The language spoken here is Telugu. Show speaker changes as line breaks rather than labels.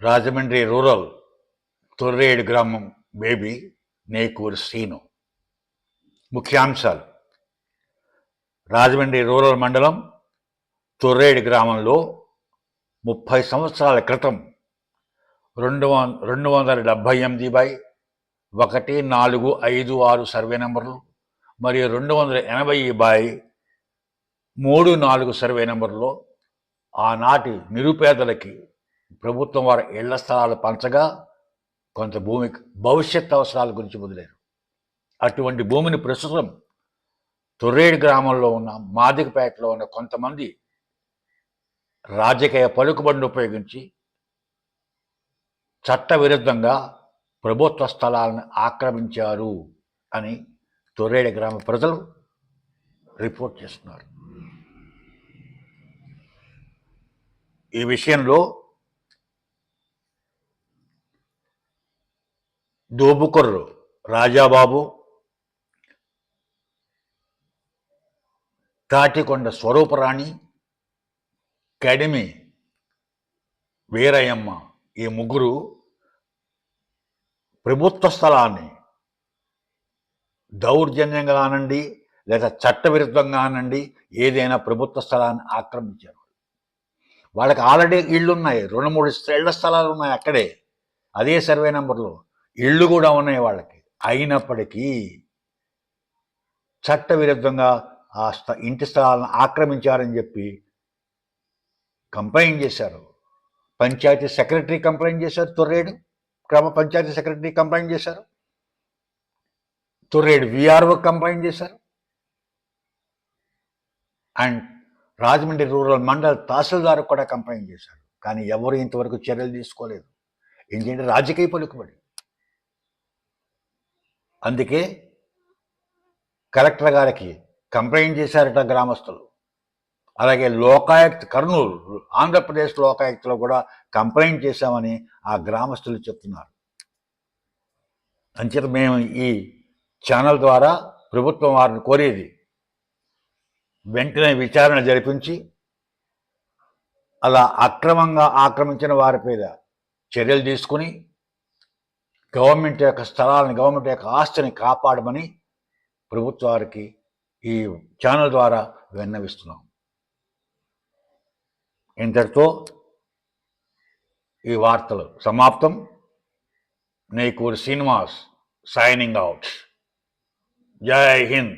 రాజమండ్రి రూరల్ తొర్రేడు గ్రామం బేబీ నేకూరు శ్రీను. ముఖ్యాంశాలు: రాజమండ్రి రూరల్ మండలం తొర్రేడు గ్రామంలో 30 సంవత్సరాల క్రితం 278/1456 సర్వే నెంబర్లు మరియు 280/34 సర్వే నెంబర్లో ఆనాటి నిరుపేదలకి ప్రభుత్వం వారి ఇళ్ల స్థలాలు పంచగా కొంత భూమికి భవిష్యత్ అవసరాల గురించి వదిలేరు. అటువంటి భూమిని ప్రస్తుతం తొర్రేడు గ్రామంలో ఉన్న మాదికపేటలో ఉన్న కొంతమంది రాజకీయ పలుకుబడిని ఉపయోగించి చట్టవిరుద్ధంగా ప్రభుత్వ స్థలాలను ఆక్రమించారు అని తొర్రేడు గ్రామ ప్రజలు రిపోర్ట్ చేస్తున్నారు. ఈ విషయంలో దోబుకొర్రు రాజాబాబు, తాటికొండ స్వరూపరాణి, కడిమి వీరయ్యమ్మ ఈ ముగ్గురు ప్రభుత్వ స్థలాన్ని దౌర్జన్యంగా అనండి లేదా చట్టవిరుద్ధంగా అనండి ఏదైనా ప్రభుత్వ స్థలాన్ని ఆక్రమించారు. వాళ్ళకి ఆల్రెడీ ఇళ్ళున్నాయి, 2-3 ఇళ్ల స్థలాలు ఉన్నాయి అక్కడే, అదే సర్వే నెంబర్లో ఇళ్ళు కూడా ఉన్నాయి వాళ్ళకి. అయినప్పటికీ చట్టవిరుద్ధంగా ఆ ఇంటి స్థలాలను ఆక్రమించారని చెప్పి కంప్లైంట్ చేశారు. పంచాయతీ సెక్రటరీ కంప్లైంట్ చేశారు, తొర్రేడు గ్రామ పంచాయతీ సెక్రటరీ కంప్లైంట్ చేశారు, తొర్రేడు విఆర్ఓ కంప్లైంట్ చేశారు, అండ్ రాజమండ్రి రూరల్ మండల్ తహసీల్దార్ కూడా కంప్లైంట్ చేశారు. కానీ ఎవరు ఇంతవరకు చర్యలు తీసుకోలేదు. ఎందుకంటే రాజకీయ పలుకుబడి. అందుకే కలెక్టర్ గారికి కంప్లైంట్ చేశారట గ్రామస్తులు. అలాగే లోకాయుక్త కర్నూలు ఆంధ్రప్రదేశ్ లోకాయుక్తలో కూడా కంప్లైంట్ చేశామని ఆ గ్రామస్తులు చెప్తున్నారు. అంచేత మేము ఈ ఛానల్ ద్వారా ప్రభుత్వం వారిని కోరేది వెంటనే విచారణ జరిపించి అలా అక్రమంగా ఆక్రమించిన వారి మీద చర్యలు తీసుకుని గవర్నమెంట్ యొక్క స్థలాలను, గవర్నమెంట్ యొక్క ఆస్తిని కాపాడమని ప్రభుత్వానికి ఈ ఛానల్ ద్వారా విన్నవిస్తున్నాం. ఇంతటితో ఈ వార్తలు సమాప్తం. Nekuru Srinivas signing out. జై హింద్.